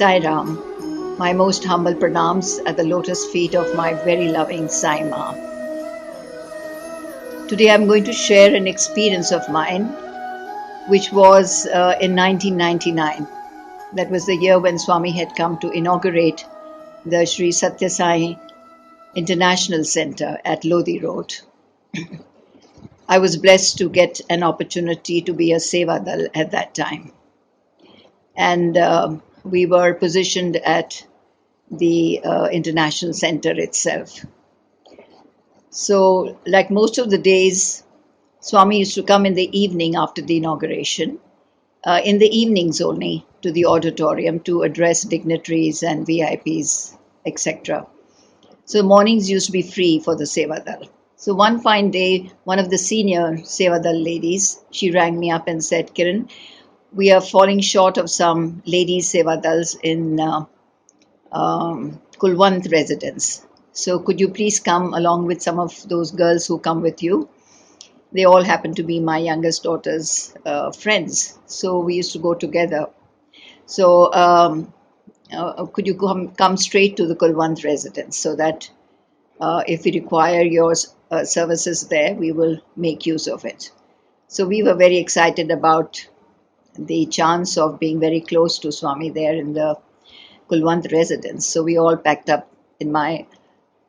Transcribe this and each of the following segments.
Sai Ram, my most humble pranams at the lotus feet of my very loving Sai Ma. Today I'm going to share an experience of mine, which was in 1999. That was the year when Swami had come to inaugurate the Sri Satya Sai International Center at Lodi Road. I was blessed to get an opportunity to be a Sevadal at that time. And we were positioned at the International Center itself. So, like most of the days, Swami used to come in the evening after the inauguration, in the evenings only, to the auditorium to address dignitaries and VIPs, etc. So mornings used to be free for the Sevadal. So one fine day, one of the senior Sevadal ladies, she rang me up and said, Kiran, we are falling short of some ladies Sevadals in Kulwant residence. So could you please come along with some of those girls who come with you? They all happen to be my youngest daughter's friends. So we used to go together. So could you come straight to the Kulwant residence so that if we require your services there, we will make use of it. So we were very excited about the chance of being very close to Swami there in the Kulwant residence. So we all packed up in our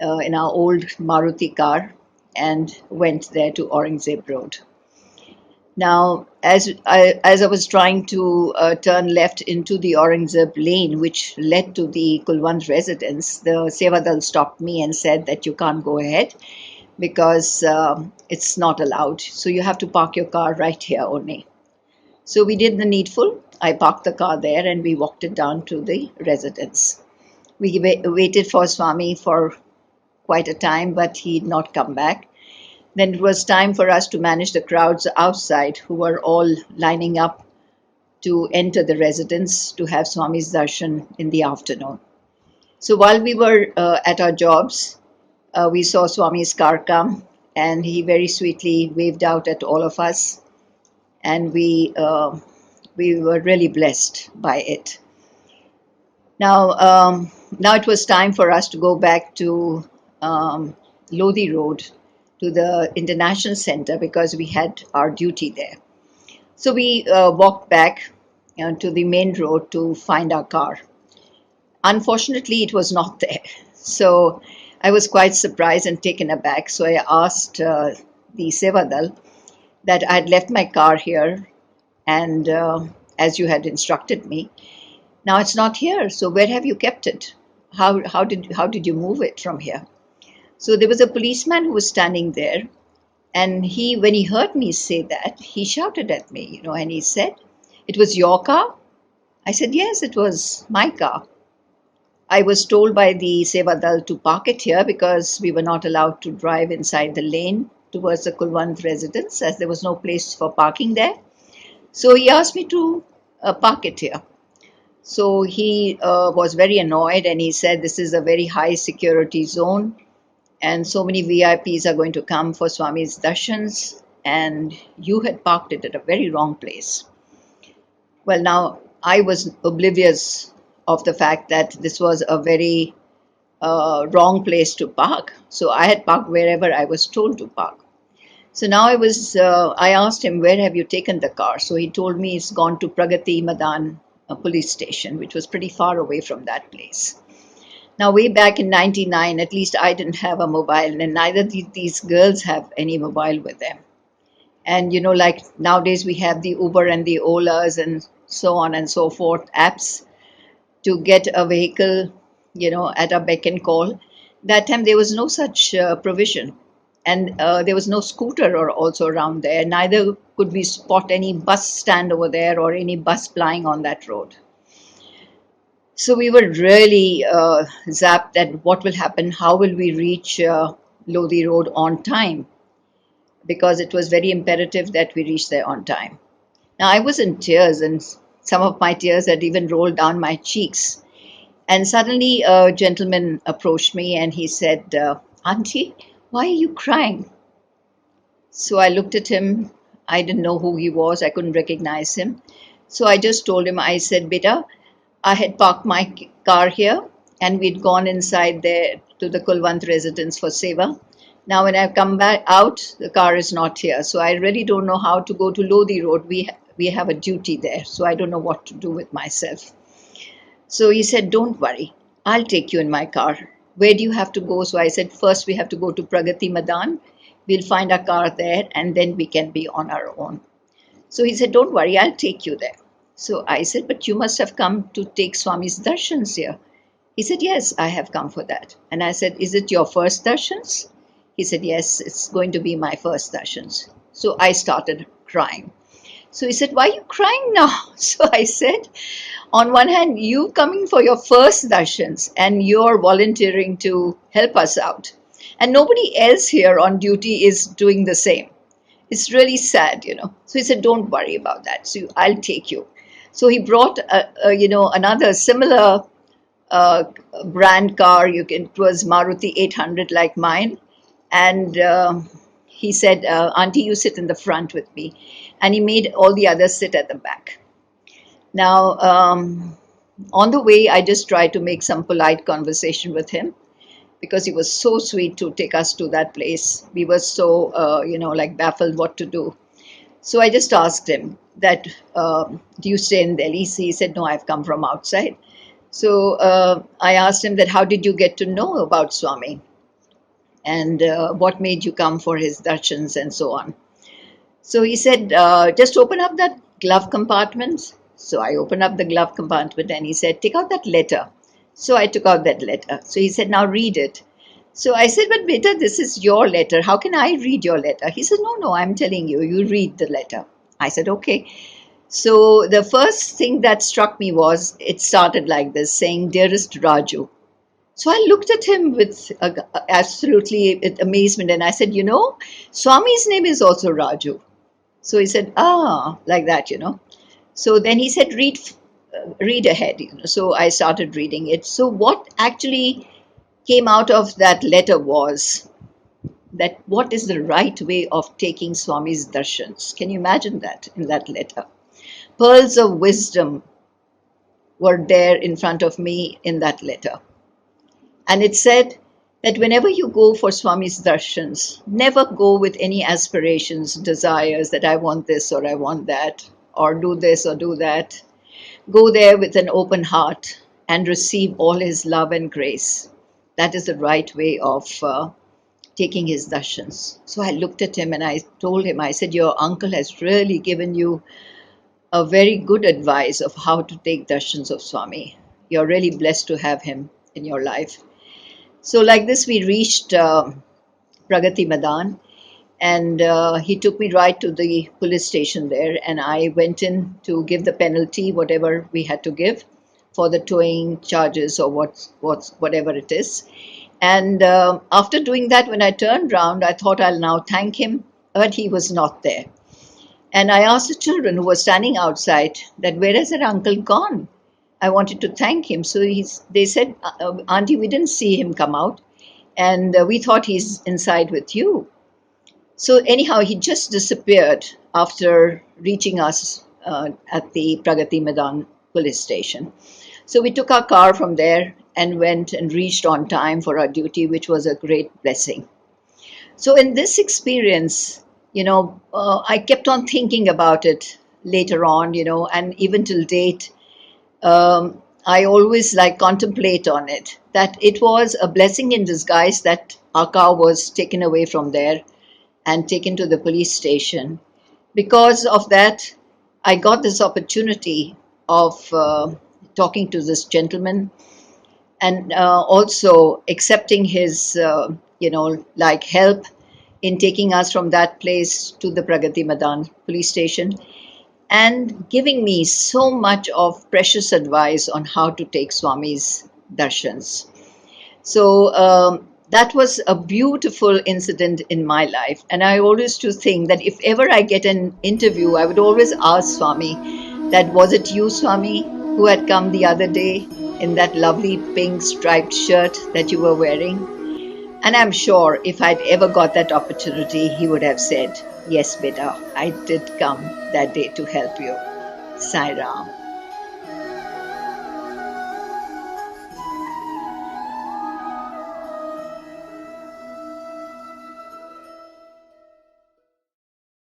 old Maruti car and went there to Aurangzeb Road. Now, as I was trying to turn left into the Aurangzeb lane, which led to the Kulwant residence, the Sevadal stopped me and said that you can't go ahead because it's not allowed. So you have to park your car right here only. So we did the needful. I parked the car there and we walked it down to the residence. We waited for Swami for quite a time, but he did not come back. Then it was time for us to manage the crowds outside who were all lining up to enter the residence to have Swami's darshan in the afternoon. So while we were at our jobs, we saw Swami's car come and he very sweetly waved out at all of us, and we were really blessed by it. Now it was time for us to go back to Lodi Road, to the International Center, because we had our duty there. So we walked back to the main road to find our car. Unfortunately, it was not there. So I was quite surprised and taken aback. So I asked the Sevadal that I had left my car here, and as you had instructed me, now it's not here. So where have you kept it? How did you move it from here? So there was a policeman who was standing there, and when he heard me say that, he shouted at me, and he said, "It was your car?" I said, "Yes, it was my car. I was told by the Sevadal to park it here because we were not allowed to drive inside the lane towards the Kulwant residence, as there was no place for parking there. So he asked me to park it here." So he was very annoyed, and he said, "This is a very high security zone, and so many VIPs are going to come for Swami's darshans, and you had parked it at a very wrong place." Well, now I was oblivious of the fact that this was a very wrong place to park. So I had parked wherever I was told to park. So now I asked him, "Where have you taken the car?" So he told me it's gone to Pragati Madan police station, which was pretty far away from that place. Now, way back in 99, at least I didn't have a mobile, and neither did these girls have any mobile with them. And, like nowadays we have the Uber and the Olas and so on and so forth, apps to get a vehicle, at a beck and call. That time there was no such provision. And there was no scooter or also around there. Neither could we spot any bus stand over there or any bus plying on that road. So we were really zapped at what will happen, how will we reach Lodi Road on time, because it was very imperative that we reach there on time. Now I was in tears, and some of my tears had even rolled down my cheeks. And suddenly a gentleman approached me and he said, "Auntie, why are you crying?" So I looked at him. I didn't know who he was. I couldn't recognize him. So I just told him, I said, "Beta, I had parked my car here and we'd gone inside there to the Kulwant residence for Seva. Now, when I've come back out, the car is not here. So I really don't know how to go to Lodi Road. We have a duty there. So I don't know what to do with myself. So he said, don't worry, I'll take you in my car. Where do you have to go? So I said, first we have to go to Pragati Madan. We'll find a car there and then we can be on our own. So he said, don't worry, I'll take you there. So I said, but you must have come to take Swami's darshans here. He said, yes, I have come for that. And I said, is it your first darshans? He said, yes, it's going to be my first darshans. So I started crying. So he said, why are you crying now? So I said, on one hand, you coming for your first darshans and you're volunteering to help us out. And nobody else here on duty is doing the same. It's really sad, you know. So he said, don't worry about that. So I'll take you. So he brought, another similar uh, brand car. It was Maruti 800 like mine. And he said, Auntie, you sit in the front with me. And he made all the others sit at the back. Now, on the way, I just tried to make some polite conversation with him because he was so sweet to take us to that place. We were so, like baffled what to do. So I just asked him that, do you stay in Delhi? So he said, no, I've come from outside. So I asked him that, how did you get to know about Swami? And what made you come for his darshans and so on? So he said, just open up that glove compartment. So I opened up the glove compartment and he said, take out that letter. So I took out that letter. So he said, now read it. So I said, but beta, this is your letter. How can I read your letter? He said, no, I'm telling you, you read the letter. I said, okay. So the first thing that struck me was, it started like this, saying, dearest Raju. So I looked at him with absolutely amazement and I said, Swami's name is also Raju. So he said, like that, So then he said, read ahead. So I started reading it. So what actually came out of that letter was that what is the right way of taking Swami's darshans? Can you imagine that in that letter? Pearls of wisdom were there in front of me in that letter. And it said that whenever you go for Swami's darshans, never go with any aspirations, desires that I want this or I want that, or do this or do that. Go there with an open heart and receive all his love and grace. That is the right way of taking his darshans. So I looked at him and I told him, I said, your uncle has really given you a very good advice of how to take darshans of Swami. You're really blessed to have him in your life. So like this, we reached Pragati Madan, and he took me right to the police station there, and I went in to give the penalty, whatever we had to give for the towing charges or whatever it is. And after doing that, when I turned round, I thought I'll now thank him, but he was not there. And I asked the children who were standing outside that, where has their uncle gone? I wanted to thank him. So they said, Auntie, we didn't see him come out, and we thought he's inside with you. So anyhow, he just disappeared after reaching us at the Pragati Madan police station. So we took our car from there and went and reached on time for our duty, which was a great blessing. So in this experience, I kept on thinking about it later on, and even till date, I always contemplate on it, that it was a blessing in disguise that our car was taken away from there and taken to the police station. Because of that, I got this opportunity of talking to this gentleman and also accepting his, help in taking us from that place to the Pragati Madan police station, and giving me so much of precious advice on how to take Swami's darshans. So that was a beautiful incident in my life. And I always used to think that if ever I get an interview, I would always ask Swami that, was it you, Swami, who had come the other day in that lovely pink striped shirt that you were wearing? And I'm sure if I'd ever got that opportunity, he would have said, yes, beta, I did come that day to help you. Sai Ram.